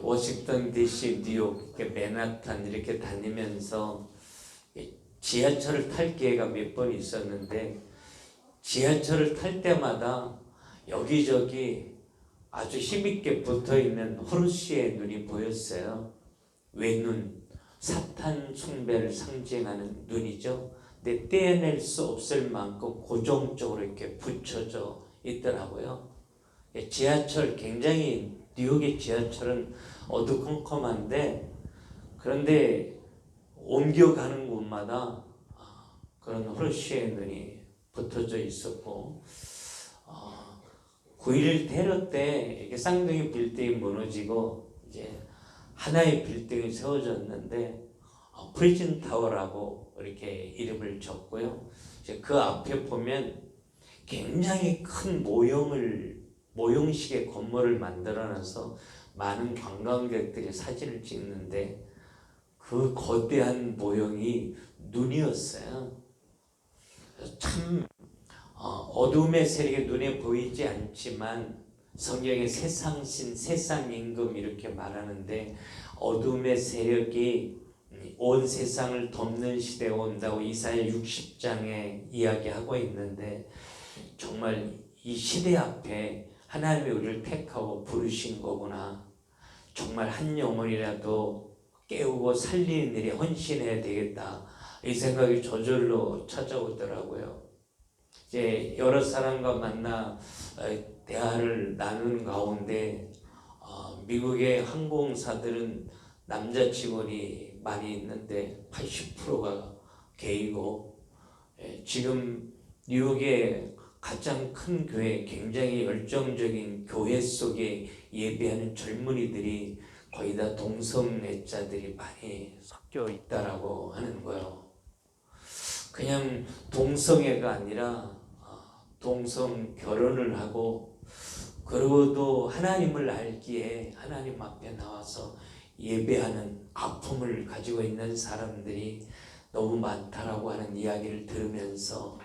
워싱턴 DC, 뉴욕, 맨하탄 이렇게 다니면서 지하철을 탈 기회가 몇 번 있었는데 지하철을 탈 때마다 여기저기 아주 힘있게 붙어있는 호르시의 눈이 보였어요. 외눈, 사탄 숭배를 상징하는 눈이죠. 근데 떼어낼 수 없을 만큼 고정적으로 이렇게 붙여져 있더라고요. 지하철 굉장히 뉴욕의 지하철은 어두컴컴한데 그런데 옮겨가는 곳마다 그런 호르시의 눈이 붙어져 있었고 9.11 테러 때 이렇게 쌍둥이 빌딩이 무너지고 이제 하나의 빌딩이 세워졌는데 프리즌 타워라고 이렇게 이름을 줬고요. 이제 그 앞에 보면 굉장히 큰 모형식의 건물을 만들어놔서 많은 관광객들이 사진을 찍는데 그 거대한 모형이 눈이었어요. 참 어둠의 세력이 눈에 보이지 않지만 성경에 세상신, 세상임금 이렇게 말하는데 어둠의 세력이 온 세상을 덮는 시대가 온다고 이사야 60장에 이야기하고 있는데 정말 이 시대 앞에 하나님이 우리를 택하고 부르신 거구나. 정말 한 영혼이라도 깨우고 살리는 일에 헌신해야 되겠다. 이 생각이 저절로 찾아오더라고요. 이제 여러 사람과 만나 대화를 나누는 가운데 미국의 항공사들은 남자 직원이 많이 있는데 80%가 게이고 지금 뉴욕의 가장 큰 교회, 굉장히 열정적인 교회 속에 예배하는 젊은이들이 거의 다 동성애자들이 많이 섞여 있다라고 하는 거예요. 그냥 동성애가 아니라 동성 결혼을 하고 그러고도 하나님을 알기에 하나님 앞에 나와서 예배하는 아픔을 가지고 있는 사람들이 너무 많다라고 하는 이야기를 들으면서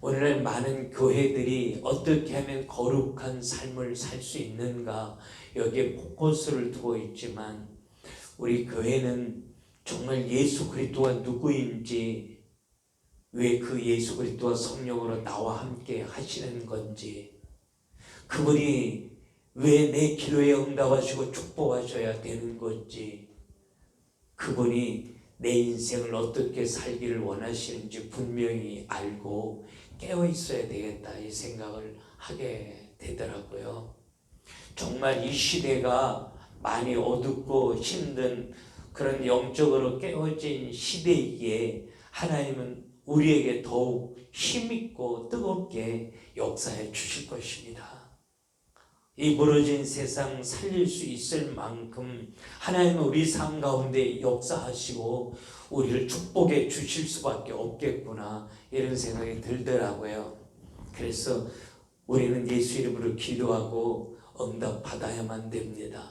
오늘날 많은 교회들이 어떻게 하면 거룩한 삶을 살 수 있는가 여기에 포커스를 두고 있지만 우리 교회는 정말 예수 그리스도가 누구인지 왜 그 예수 그리스도와 성령으로 나와 함께 하시는 건지 그분이 왜 내 기도에 응답하시고 축복하셔야 되는 건지 그분이 내 인생을 어떻게 살기를 원하시는지 분명히 알고 깨어 있어야 되겠다 이 생각을 하게 되더라고요. 정말 이 시대가 많이 어둡고 힘든 그런 영적으로 깨어진 시대이기에 하나님은 우리에게 더욱 힘있고 뜨겁게 역사해 주실 것입니다. 이 무너진 세상 살릴 수 있을 만큼 하나님은 우리 삶 가운데 역사하시고 우리를 축복해 주실 수밖에 없겠구나 이런 생각이 들더라고요. 그래서 우리는 예수 이름으로 기도하고 응답 받아야만 됩니다.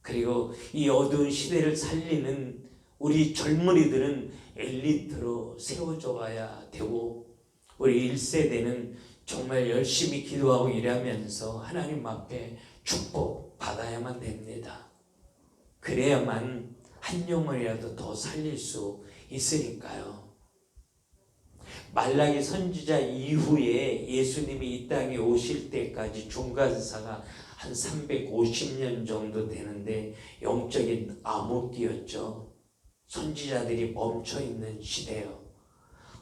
그리고 이 어두운 시대를 살리는 우리 젊은이들은 엘리트로 세워져 가야 되고 우리 1세대는 정말 열심히 기도하고 일하면서 하나님 앞에 축복 받아야만 됩니다. 그래야만 한 영혼이라도 더 살릴 수 있으니까요. 말라기 선지자 이후에 예수님이 이 땅에 오실 때까지 중간사가 한 350년 정도 되는데 영적인 암흑기였죠. 선지자들이 멈춰있는 시대요.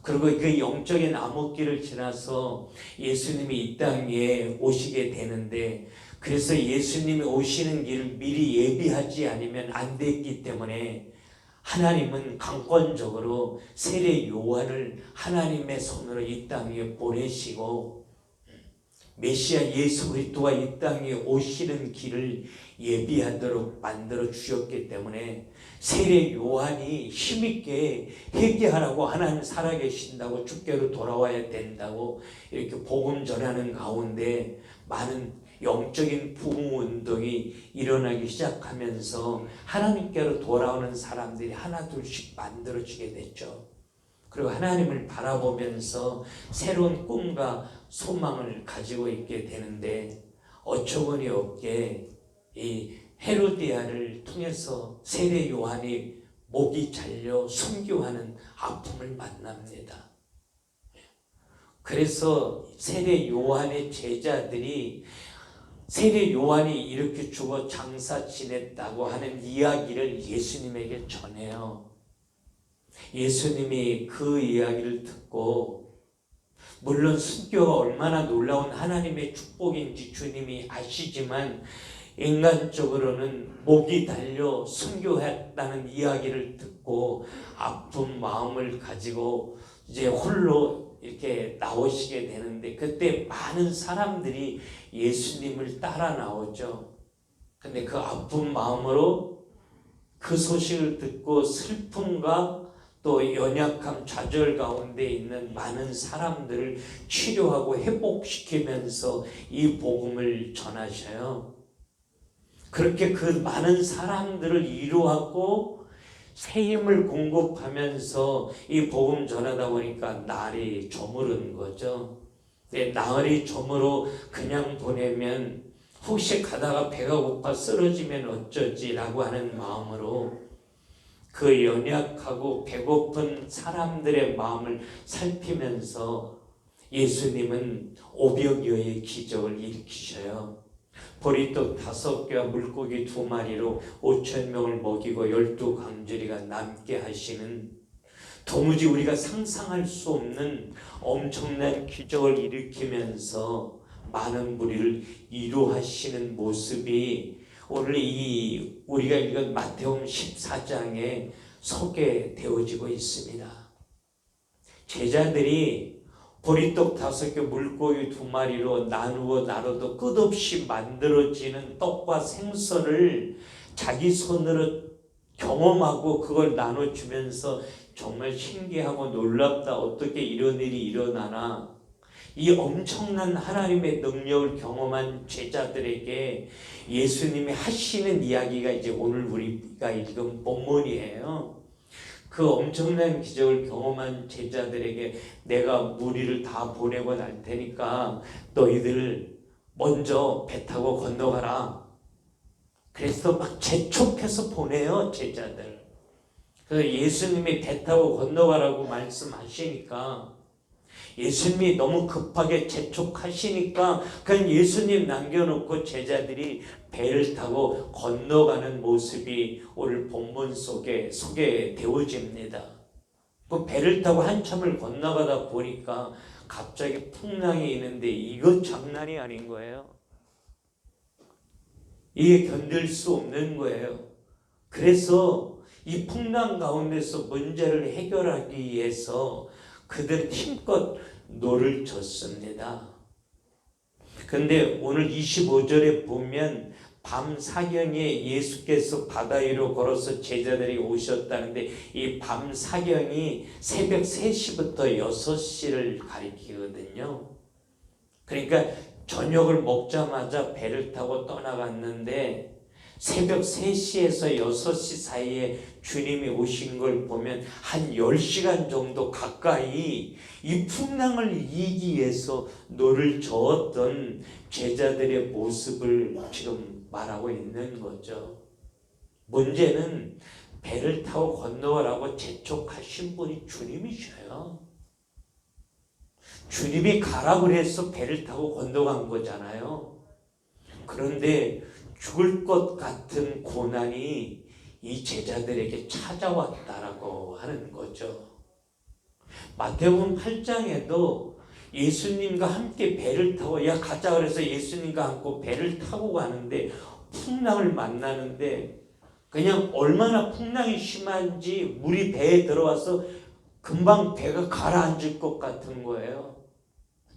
그리고 그 영적인 암흑기를 지나서 예수님이 이 땅에 오시게 되는데 그래서 예수님이 오시는 길을 미리 예비하지 않으면 안 됐기 때문에 하나님은 강권적으로 세례 요한을 하나님의 손으로 이 땅에 보내시고 메시아 예수 그리스도가 이 땅에 오시는 길을 예비하도록 만들어 주셨기 때문에 세례 요한이 힘있게 회개하라고 하나님 살아계신다고 주께로 돌아와야 된다고 이렇게 복음 전하는 가운데 많은 영적인 부흥운동이 일어나기 시작하면서 하나님께로 돌아오는 사람들이 하나둘씩 만들어지게 됐죠. 그리고 하나님을 바라보면서 새로운 꿈과 소망을 가지고 있게 되는데 어처구니 없게 이 헤로디아를 통해서 세례 요한이 목이 잘려 순교하는 아픔을 만납니다. 그래서 세례 요한의 제자들이 세례 요한이 이렇게 죽어 장사 지냈다고 하는 이야기를 예수님에게 전해요. 예수님이 그 이야기를 듣고, 물론 순교가 얼마나 놀라운 하나님의 축복인지 주님이 아시지만 인간적으로는 목이 달려 순교했다는 이야기를 듣고 아픈 마음을 가지고 이제 홀로 이렇게 나오시게 되는데, 그때 많은 사람들이 예수님을 따라 나오죠. 근데 그 아픈 마음으로 그 소식을 듣고 슬픔과 또 연약함, 좌절 가운데 있는 많은 사람들을 치료하고 회복시키면서 이 복음을 전하셔요. 그렇게 그 많은 사람들을 위로하고 새 힘을 공급하면서 이 복음 전하다 보니까 날이 저무른 거죠. 날이 저물어 그냥 보내면 혹시 가다가 배가 고파 쓰러지면 어쩌지라고 하는 마음으로 그 연약하고 배고픈 사람들의 마음을 살피면서 예수님은 500여의 기적을 일으키셔요. 보리떡 5개와 물고기 2마리로 5,000명을 먹이고 12강주리가 남게 하시는, 도무지 우리가 상상할 수 없는 엄청난 기적을 일으키면서 많은 무리를 위로하시는 모습이 오늘 우리가 읽은 마태복음 14장에 소개되어지고 있습니다. 제자들이 보리떡 5개, 물고기 2마리로 나눠도 끝없이 만들어지는 떡과 생선을 자기 손으로 경험하고 그걸 나눠주면서 정말 신기하고 놀랍다, 어떻게 이런 일이 일어나나, 이 엄청난 하나님의 능력을 경험한 제자들에게 예수님이 하시는 이야기가 이제 오늘 우리가 읽은 본문이에요. 그 엄청난 기적을 경험한 제자들에게 내가 무리를 다 보내고 날 테니까 너희들 먼저 배 타고 건너가라. 그래서 막 재촉해서 보내요, 제자들. 그래서 예수님이 배 타고 건너가라고 말씀하시니까, 예수님이 너무 급하게 재촉하시니까 그냥 예수님 남겨놓고 제자들이 배를 타고 건너가는 모습이 오늘 본문 속에 소개되어집니다. 그 배를 타고 한참을 건너가다 보니까 갑자기 풍랑이 있는데 이거 장난이 아닌 거예요. 이게 견딜 수 없는 거예요. 그래서 이 풍랑 가운데서 문제를 해결하기 위해서 그들은 힘껏 노를 젓습니다. 그런데 오늘 25절에 보면 밤 사경에 예수께서 바다 위로 걸어서 제자들이 오셨다는데, 이 밤 사경이 새벽 3시부터 6시를 가리키거든요. 그러니까 저녁을 먹자마자 배를 타고 떠나갔는데 새벽 3시에서 6시 사이에 주님이 오신 걸 보면 한 10시간 정도 가까이 이 풍랑을 이기기 위해서 노를 저었던 제자들의 모습을 지금 말하고 있는 거죠. 문제는 배를 타고 건너가라고 재촉하신 분이 주님이셔요. 주님이 가라 그래서 배를 타고 건너간 거잖아요. 그런데 죽을 것 같은 고난이 이 제자들에게 찾아왔다라고 하는 거죠. 마태복음 8장에도 예수님과 함께 배를 타고 가자 그래서 예수님과 함께 배를 타고 가는데 풍랑을 만나는데, 그냥 얼마나 풍랑이 심한지 물이 배에 들어와서 금방 배가 가라앉을 것 같은 거예요.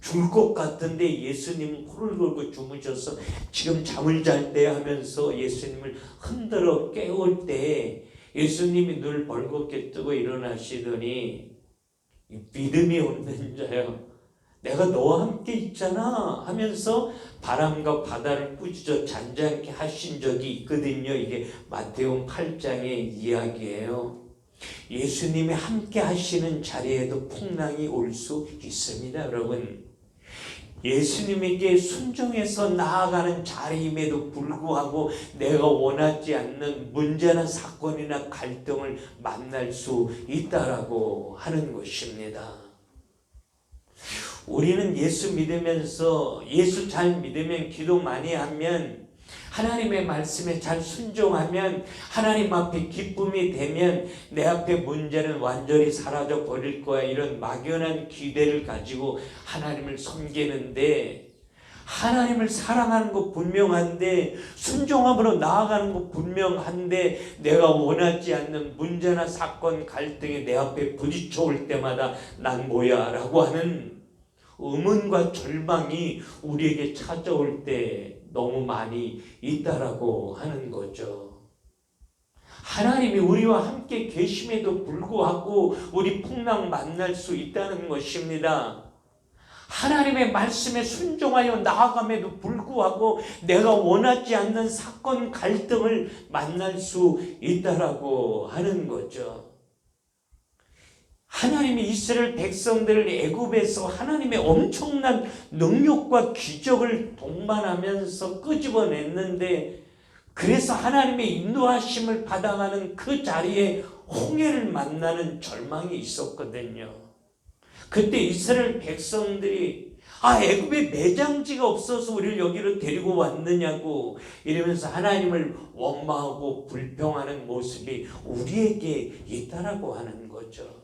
죽을 것 같은데 예수님은 코를 골고 주무셔서 지금 잠을 잘 때 하면서 예수님을 흔들어 깨울 때 예수님이 눈을 벌겋게 뜨고 일어나시더니 믿음이 없는 자여, 내가 너와 함께 있잖아 하면서 바람과 바다를 꾸짖어 잔잔케 하신 적이 있거든요. 이게 마태복음 8장의 이야기예요. 예수님이 함께 하시는 자리에도 풍랑이 올 수 있습니다, 여러분. 예수님에게 순종해서 나아가는 자리임에도 불구하고 내가 원하지 않는 문제나 사건이나 갈등을 만날 수 있다라고 하는 것입니다. 우리는 예수 믿으면서 예수 잘 믿으면 기도 많이 하면 하나님의 말씀에 잘 순종하면 하나님 앞에 기쁨이 되면 내 앞에 문제는 완전히 사라져 버릴 거야 이런 막연한 기대를 가지고 하나님을 섬기는데 하나님을 사랑하는 거 분명한데 순종함으로 나아가는 거 분명한데 내가 원하지 않는 문제나 사건 갈등이 내 앞에 부딪혀 올 때마다 난 뭐야 라고 하는 의문과 절망이 우리에게 찾아올 때 너무 많이 있다라고 하는 거죠. 하나님이 우리와 함께 계심에도 불구하고 우리 풍랑 만날 수 있다는 것입니다. 하나님의 말씀에 순종하여 나아감에도 불구하고 내가 원하지 않는 사건 갈등을 만날 수 있다라고 하는 거죠. 하나님이 이스라엘 백성들을 애굽에서 하나님의 엄청난 능력과 기적을 동반하면서 끄집어냈는데 그래서 하나님의 인도하심을 받아가는 그 자리에 홍해를 만나는 절망이 있었거든요. 그때 이스라엘 백성들이 애굽에 매장지가 없어서 우리를 여기로 데리고 왔느냐고 이러면서 하나님을 원망하고 불평하는 모습이 우리에게 있다라고 하는 거죠.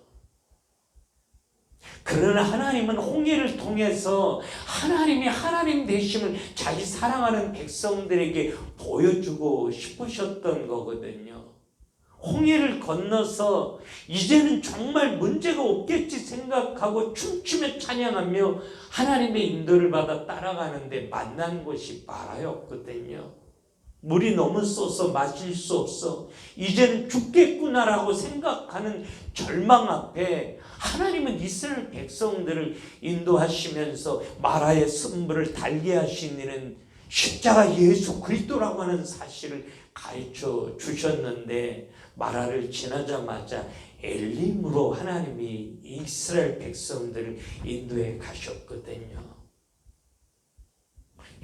그러나 하나님은 홍해를 통해서 하나님이 하나님 되심을 자기 사랑하는 백성들에게 보여주고 싶으셨던 거거든요. 홍해를 건너서 이제는 정말 문제가 없겠지 생각하고 춤추며 찬양하며 하나님의 인도를 받아 따라가는데 만난 곳이 마라였거든요. 물이 너무 쏘서 마실 수 없어 이제는 죽겠구나라고 생각하는 절망 앞에 하나님은 이스라엘 백성들을 인도하시면서 마라의 쓴물을 달게 하시는 십자가 예수 그리스도라고 하는 사실을 가르쳐 주셨는데 마라를 지나자마자 엘림으로 하나님이 이스라엘 백성들을 인도해 가셨거든요.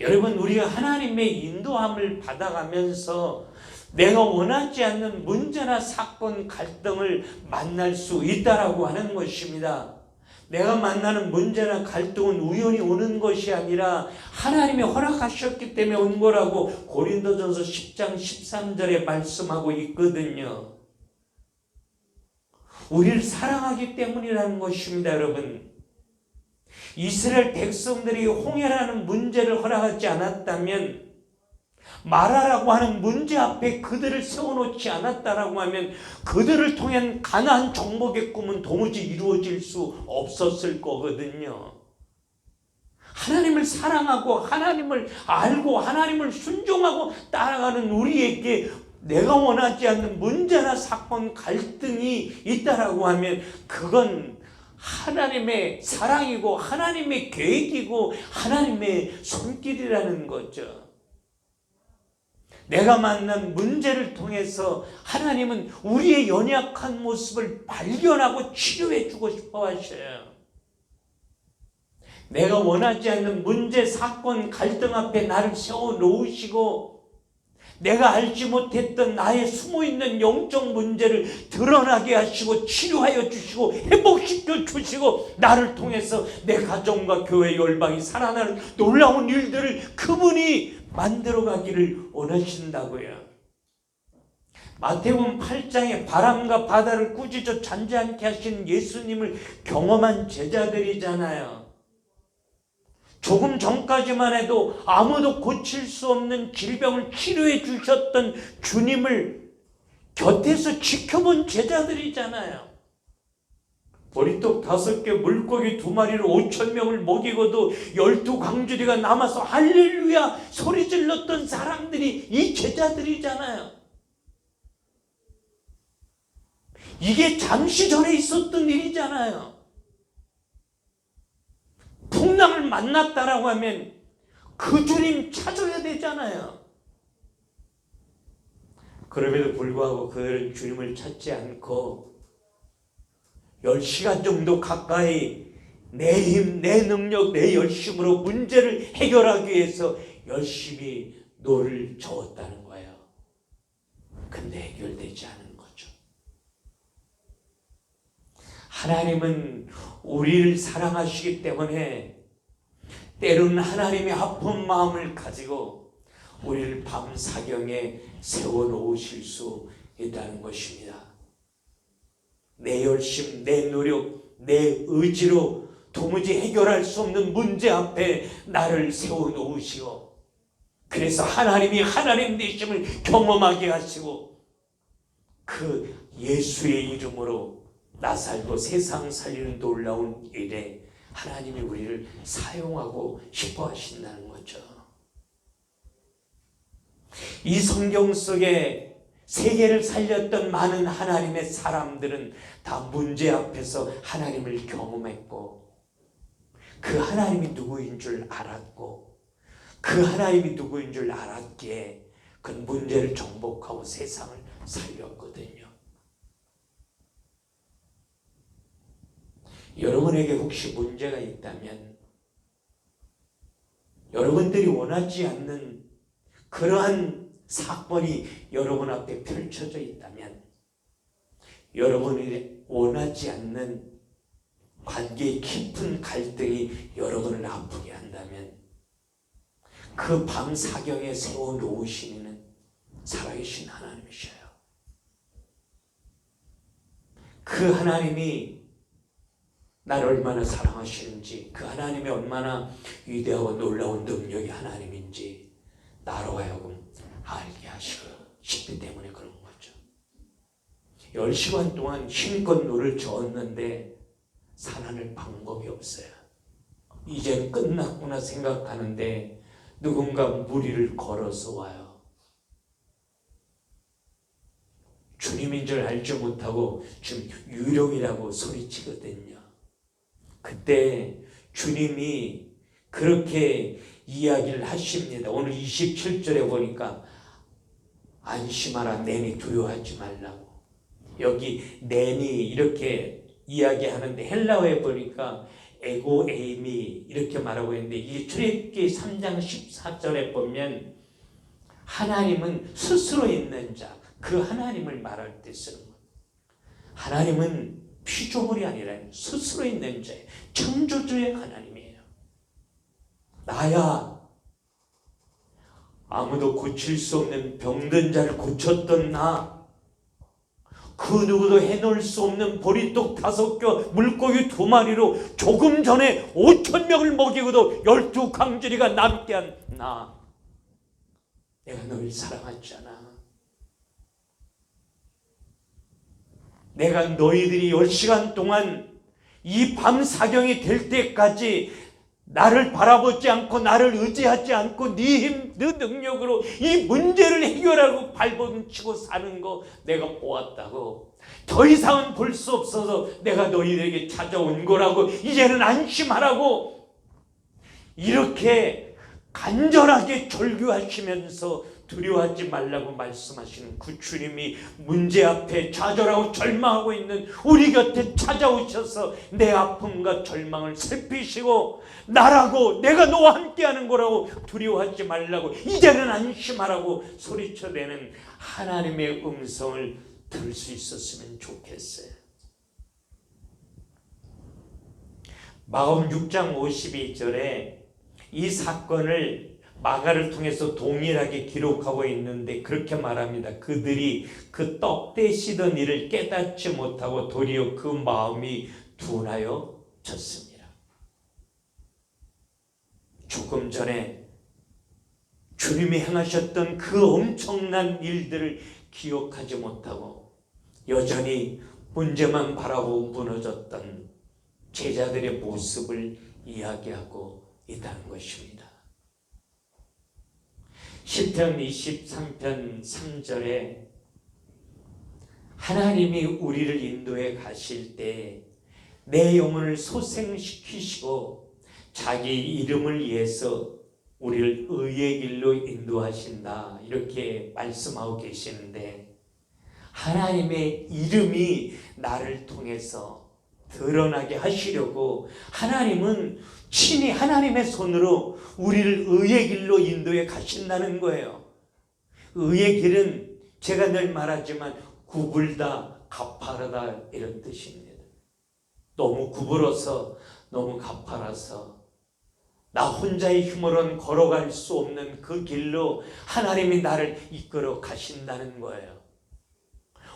여러분 우리가 하나님의 인도함을 받아가면서 내가 원하지 않는 문제나 사건 갈등을 만날 수 있다라고 하는 것입니다. 내가 만나는 문제나 갈등은 우연히 오는 것이 아니라 하나님이 허락하셨기 때문에 온 거라고 고린도전서 10장 13절에 말씀하고 있거든요. 우리를 사랑하기 때문이라는 것입니다, 여러분. 이스라엘 백성들이 홍해라는 문제를 허락하지 않았다면 마라라고 하는 문제 앞에 그들을 세워놓지 않았다라고 하면 그들을 통한 가나안 정복의 꿈은 도무지 이루어질 수 없었을 거거든요. 하나님을 사랑하고 하나님을 알고 하나님을 순종하고 따라가는 우리에게 내가 원하지 않는 문제나 사건 갈등이 있다라고 하면 그건 하나님의 사랑이고 하나님의 계획이고 하나님의 손길이라는 거죠. 내가 만난 문제를 통해서 하나님은 우리의 연약한 모습을 발견하고 치료해 주고 싶어 하셔요. 내가 원하지 않는 문제, 사건, 갈등 앞에 나를 세워 놓으시고 내가 알지 못했던 나의 숨어있는 영적 문제를 드러나게 하시고 치료하여 주시고 회복시켜 주시고 나를 통해서 내 가정과 교회 열방이 살아나는 놀라운 일들을 그분이 만들어가기를 원하신다고요. 마태복음 8장에 바람과 바다를 꾸짖어 잔잔케 하신 예수님을 경험한 제자들이잖아요. 조금 전까지만 해도 아무도 고칠 수 없는 질병을 치료해 주셨던 주님을 곁에서 지켜본 제자들이잖아요. 보리떡 5개, 물고기 2마리로 5,000명을 먹이고도 12광주리가 남아서 할렐루야 소리 질렀던 사람들이 이 제자들이잖아요. 이게 잠시 전에 있었던 일이잖아요. 풍랑을 만났다라고 하면 그 주님 찾아야 되잖아요. 그럼에도 불구하고 그들은 주님을 찾지 않고 10시간 정도 가까이 내 힘, 내 능력, 내 열심으로 문제를 해결하기 위해서 열심히 노를 저었다는 거예요. 근데 해결되지 않은 거죠. 하나님은 우리를 사랑하시기 때문에 때로는 하나님의 아픈 마음을 가지고 우리를 밤 사경에 세워놓으실 수 있다는 것입니다. 내 열심, 내 노력, 내 의지로 도무지 해결할 수 없는 문제 앞에 나를 세워놓으시고, 그래서 하나님이 하나님 되심을 경험하게 하시고, 그 예수의 이름으로 나 살고 세상 살리는 놀라운 일에 하나님이 우리를 사용하고 싶어 하신다는 거죠. 이 성경 속에 세계를 살렸던 많은 하나님의 사람들은 다 문제 앞에서 하나님을 경험했고, 그 하나님이 누구인 줄 알았고, 그 하나님이 누구인 줄 알았기에 그 문제를 정복하고 세상을 살렸거든요. 여러분에게 혹시 문제가 있다면, 여러분들이 원하지 않는 그러한 사건이 여러분 앞에 펼쳐져 있다면, 여러분이 원하지 않는 관계의 깊은 갈등이 여러분을 아프게 한다면, 그 밤 사경에 세워놓으신 이는 살아계신 하나님이셔요. 그 하나님이 나를 얼마나 사랑하시는지, 그 하나님이 얼마나 위대하고 놀라운 능력의 하나님인지 나로 하여금 알게 하시고 싶기 때문에 그런 거죠. 10시간 동안 힘껏 노를 저었는데 살아낼 방법이 없어요. 이제 끝났구나 생각하는데 누군가 무리를 걸어서 와요. 주님인 줄 알지 못하고 지금 유령이라고 소리치거든요. 그때 주님이 그렇게 이야기를 하십니다. 오늘 27절에 보니까 안심하라, 내니 두려워하지 말라고. 여기 내니 이렇게 이야기하는데 헬라어에 보니까 에고 에이미 이렇게 말하고 있는데, 이 출애굽기 3장 14절에 보면 하나님은 스스로 있는 자, 그 하나님을 말할 때 쓰는 거예요. 하나님은 피조물이 아니라 스스로 있는 자예요. 창조주의 하나님이에요. 나야 아무도 고칠 수 없는 병든 자를 고쳤던 나, 그 누구도 해놓을 수 없는 보리떡 5개 물고기 2마리로 조금 전에 5,000명을 먹이고도 12광주리가 남게 한 나, 내가 너를 사랑하잖아. 내가 너희들이 10시간 동안 이 밤 사경이 될 때까지 나를 바라보지 않고 나를 의지하지 않고 네 힘, 네 능력으로 이 문제를 해결하고 발버둥치고 사는 거 내가 보았다고. 더 이상은 볼 수 없어서 내가 너희들에게 찾아온 거라고. 이제는 안심하라고. 이렇게 간절하게 절규하시면서 두려워하지 말라고 말씀하시는 그 주님이 문제 앞에 좌절하고 절망하고 있는 우리 곁에 찾아오셔서 내 아픔과 절망을 살피시고, 나라고, 내가 너와 함께하는 거라고, 두려워하지 말라고, 이제는 안심하라고 소리쳐대는 하나님의 음성을 들을 수 있었으면 좋겠어요. 마가복음 6장 52절에 이 사건을 마가를 통해서 동일하게 기록하고 있는데 그렇게 말합니다. 그들이 그 떡 떼시던 일을 깨닫지 못하고 도리어 그 마음이 둔하여 졌습니다. 조금 전에 주님이 행하셨던 그 엄청난 일들을 기억하지 못하고 여전히 문제만 바라보고 무너졌던 제자들의 모습을 이야기하고 있다는 것입니다. 시편 23편 3절에 하나님이 우리를 인도해 가실 때 내 영혼을 소생시키시고 자기 이름을 위해서 우리를 의의 길로 인도하신다, 이렇게 말씀하고 계시는데, 하나님의 이름이 나를 통해서 드러나게 하시려고 하나님은 친히 하나님의 손으로 우리를 의의 길로 인도해 가신다는 거예요. 의의 길은 제가 늘 말하지만 구불다 가파르다 이런 뜻입니다. 너무 구부러서 너무 가파라서 나 혼자의 힘으로는 걸어갈 수 없는 그 길로 하나님이 나를 이끌어 가신다는 거예요.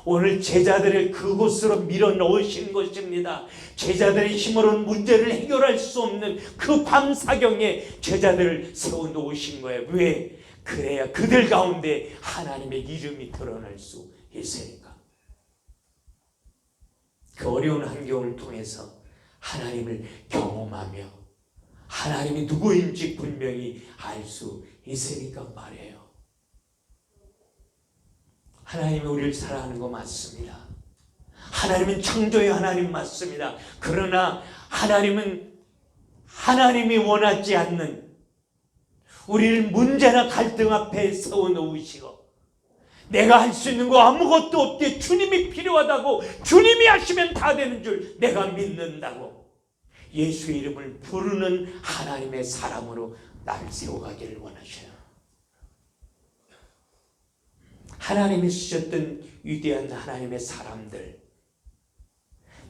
오늘 제자들을 그곳으로 밀어 넣으신 것입니다. 제자들의 힘으로는 문제를 해결할 수 없는 그 밤사경에 제자들을 세워 놓으신 거예요. 왜? 그래야 그들 가운데 하나님의 이름이 드러날 수 있으니까. 그 어려운 환경을 통해서 하나님을 경험하며 하나님이 누구인지 분명히 알 수 있으니까 말이에요. 하나님이 우리를 사랑하는 거 맞습니다. 하나님은 창조의 하나님 맞습니다. 그러나 하나님은 하나님이 원하지 않는 우리를 문제나 갈등 앞에 세워놓으시고 내가 할 수 있는 거 아무것도 없게 주님이 필요하다고 주님이 하시면 다 되는 줄 내가 믿는다고 예수의 이름을 부르는 하나님의 사람으로 나를 세워가기를 원하셔요. 하나님이 쓰셨던 위대한 하나님의 사람들,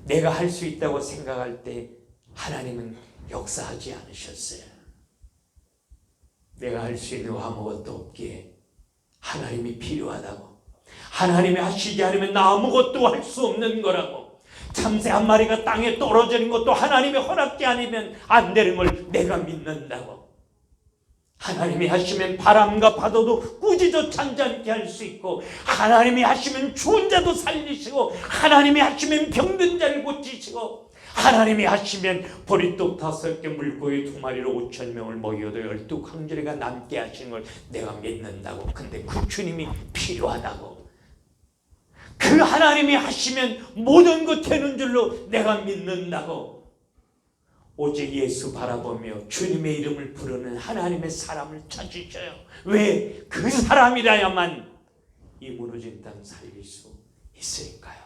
내가 할 수 있다고 생각할 때 하나님은 역사하지 않으셨어요. 내가 할 수 있는 거 아무것도 없기에 하나님이 필요하다고, 하나님이 하시지 않으면 나 아무것도 할 수 없는 거라고, 참새 한 마리가 땅에 떨어지는 것도 하나님이 허락지 않으면 안 되는 걸 내가 믿는다고, 하나님이 하시면 바람과 파도도 꾸짖어 잔잔케 할 수 있고, 하나님이 하시면 죽은 자도 살리시고, 하나님이 하시면 병든 자를 고치시고, 하나님이 하시면 보리떡 5개 물고기 2마리로 5,000명을 먹여도 12강조리가 남게 하시는 걸 내가 믿는다고. 근데 그 주님이 필요하다고. 그 하나님이 하시면 모든 것 되는 줄로 내가 믿는다고. 오직 예수 바라보며 주님의 이름을 부르는 하나님의 사람을 찾으셔요. 왜? 그 사람이라야만 이 무너진 땅 살릴 수 있으니까요.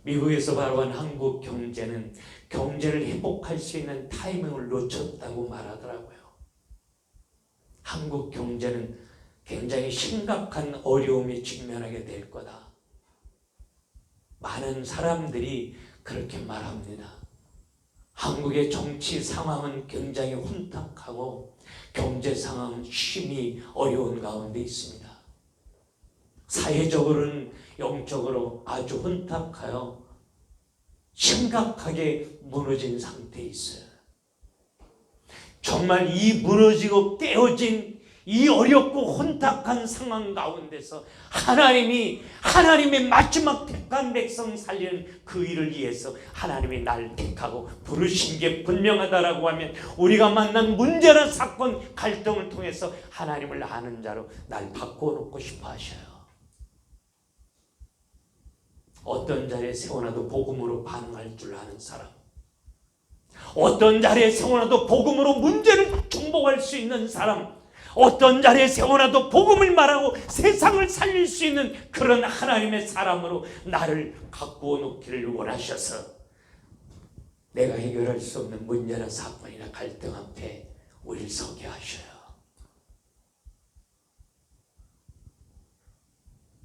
미국에서 발표한 한국 경제는 경제를 회복할 수 있는 타이밍을 놓쳤다고 말하더라고요. 한국 경제는 굉장히 심각한 어려움에 직면하게 될 거다. 많은 사람들이 그렇게 말합니다. 한국의 정치 상황은 굉장히 혼탁하고 경제 상황은 심히 어려운 가운데 있습니다. 사회적으로는 영적으로 아주 혼탁하여 심각하게 무너진 상태에 있어요. 정말 이 무너지고 깨어진 이 어렵고 혼탁한 상황 가운데서 하나님의 마지막 택한 백성 살리는 그 일을 위해서 하나님이 날 택하고 부르신 게 분명하다라고 하면 우리가 만난 문제나 사건, 갈등을 통해서 하나님을 아는 자로 날 바꿔놓고 싶어 하셔요. 어떤 자리에 세워놔도 복음으로 반응할 줄 아는 사람, 어떤 자리에 세워놔도 복음으로 문제를 정복할 수 있는 사람, 어떤 자리에 세워놔도 복음을 말하고 세상을 살릴 수 있는 그런 하나님의 사람으로 나를 가꾸어 놓기를 원하셔서 내가 해결할 수 없는 문제나 사건이나 갈등 앞에 우리를 서게 하셔요.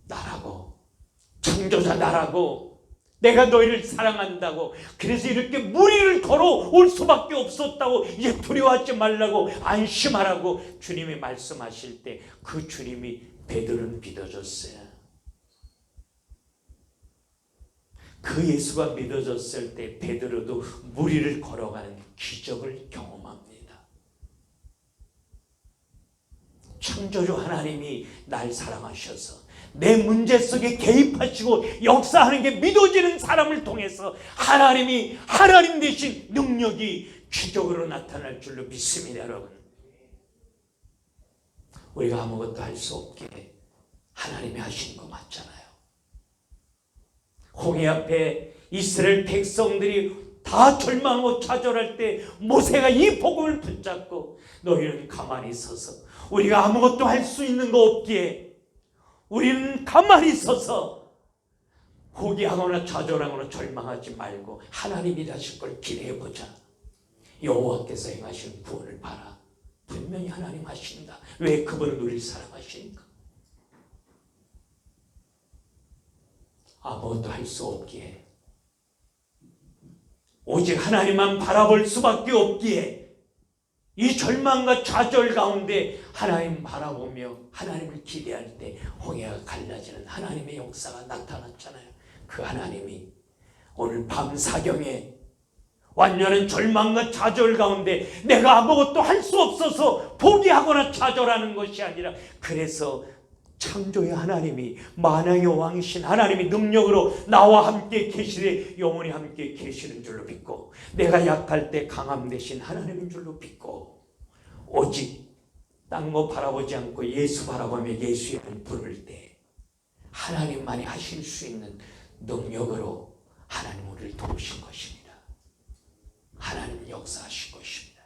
나라고, 창조자 나라고, 내가 너희를 사랑한다고, 그래서 이렇게 무리를 걸어올 수밖에 없었다고, 이제 두려워하지 말라고, 안심하라고 주님이 말씀하실 때 그 주님이 베드로는 믿어줬어요. 그 예수가 믿어졌을 때 베드로도 무리를 걸어가는 기적을 경험합니다. 창조주 하나님이 날 사랑하셔서 내 문제 속에 개입하시고 역사하는 게 믿어지는 사람을 통해서 하나님이 하나님 되신 능력이 기적으로 나타날 줄로 믿습니다. 여러분, 우리가 아무것도 할 수 없게 하나님이 하신 거 맞잖아요. 홍해 앞에 이스라엘 백성들이 다 절망하고 좌절할 때 모세가 이 복음을 붙잡고 너희는 가만히 서서, 우리가 아무것도 할 수 있는 거 없기에 우리는 가만히 서서 포기하거나 좌절하거나 절망하지 말고 하나님이 하실 걸 기대해보자. 여호와께서 행하시는 구원을 봐라. 분명히 하나님 하신다. 왜? 그분은 우리를 사랑하시니까. 아무것도 할 수 없기에, 오직 하나님만 바라볼 수밖에 없기에, 이 절망과 좌절 가운데 하나님 바라보며 하나님을 기대할 때 홍해가 갈라지는 하나님의 역사가 나타났잖아요. 그 하나님이 오늘 밤 사경에 완전한 절망과 좌절 가운데 내가 아무것도 할 수 없어서 포기하거나 좌절하는 것이 아니라, 그래서 창조의 하나님이, 만왕의 왕이신 하나님이 능력으로 나와 함께 계시되 영원히 함께 계시는 줄로 믿고, 내가 약할 때 강함 되신 하나님인 줄로 믿고, 오직 딴 거 바라보지 않고 예수 바라보며 예수 이름을 부를 때 하나님만이 하실 수 있는 능력으로 하나님 우리를 도우신 것입니다. 하나님은 역사하신 것입니다.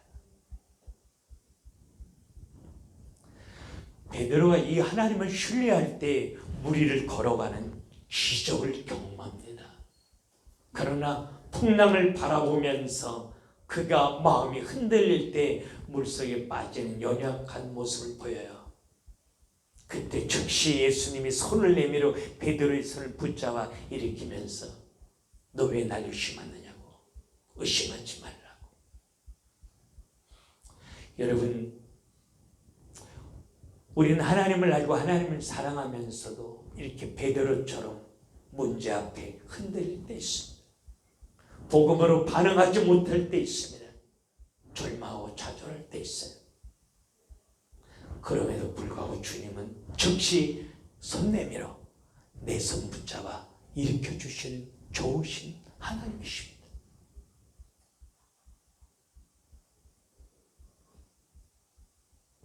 베드로가 이 하나님을 신뢰할 때 무리를 걸어가는 기적을 경험합니다. 그러나 풍랑을 바라보면서 그가 마음이 흔들릴 때 물속에 빠지는 연약한 모습을 보여요. 그때 즉시 예수님이 손을 내밀어 베드로의 손을 붙잡아 일으키면서 너 왜 날 의심하느냐고, 의심하지 말라고. 여러분, 우리는 하나님을 알고 하나님을 사랑하면서도 이렇게 베드로처럼 문제 앞에 흔들릴 때 있습니다. 복음으로 반응하지 못할 때 있습니다. 절망하고 좌절할 때 있어요. 그럼에도 불구하고 주님은 즉시 손 내밀어 내 손 붙잡아 일으켜 주시는 좋으신 하나님이십니다.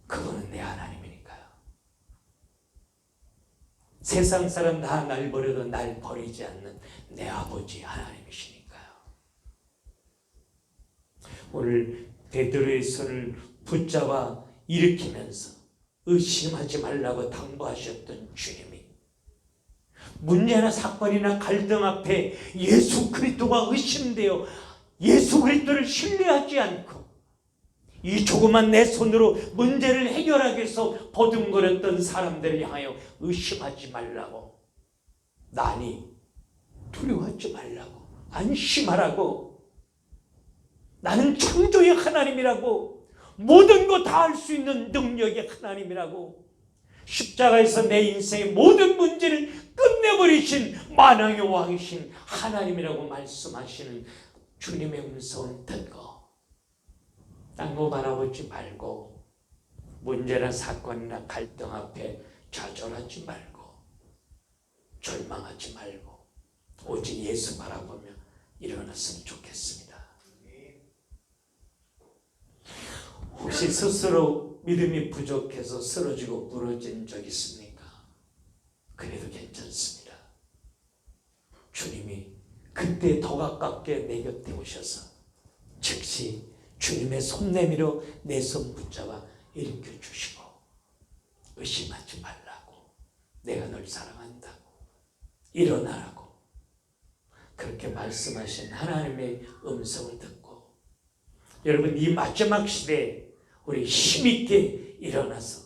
그분은 내 하나님이니까요. 세상 사람 다 날 버려도 날 버리지 않는 내 아버지 하나님이시니까요. 오늘 베드로의 손을 붙잡아 일으키면서 의심하지 말라고 당부하셨던 주님이 문제나 사건이나 갈등 앞에 예수 그리스도가 의심되어 예수 그리스도를 신뢰하지 않고 이 조그만 내 손으로 문제를 해결하기 위해서 버둥거렸던 사람들을 향하여 의심하지 말라고, 나니 두려워하지 말라고, 안심하라고, 나는 창조의 하나님이라고, 모든 거 다 할 수 있는 능력의 하나님이라고, 십자가에서 내 인생의 모든 문제를 끝내버리신 만왕의 왕이신 하나님이라고 말씀하시는 주님의 음성을 듣고 딴 거 바라보지 말고 문제나 사건이나 갈등 앞에 좌절하지 말고 절망하지 말고 오직 예수 바라보며 일어났으면 좋겠습니다. 혹시 스스로 믿음이 부족해서 쓰러지고 부러진 적 있습니까? 그래도 괜찮습니다. 주님이 그때 더 가깝게 내 곁에 오셔서 즉시 주님의 손 내밀어 내 손 붙잡아 일으켜 주시고 의심하지 말라고, 내가 널 사랑한다고, 일어나라고 그렇게 말씀하신 하나님의 음성을 듣고, 여러분 이 마지막 시대에 우리 힘있게 일어나서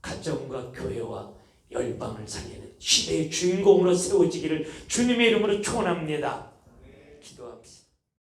가정과 교회와 열방을 살리는 시대의 주인공으로 세워지기를 주님의 이름으로 축원합니다. 기도합니다.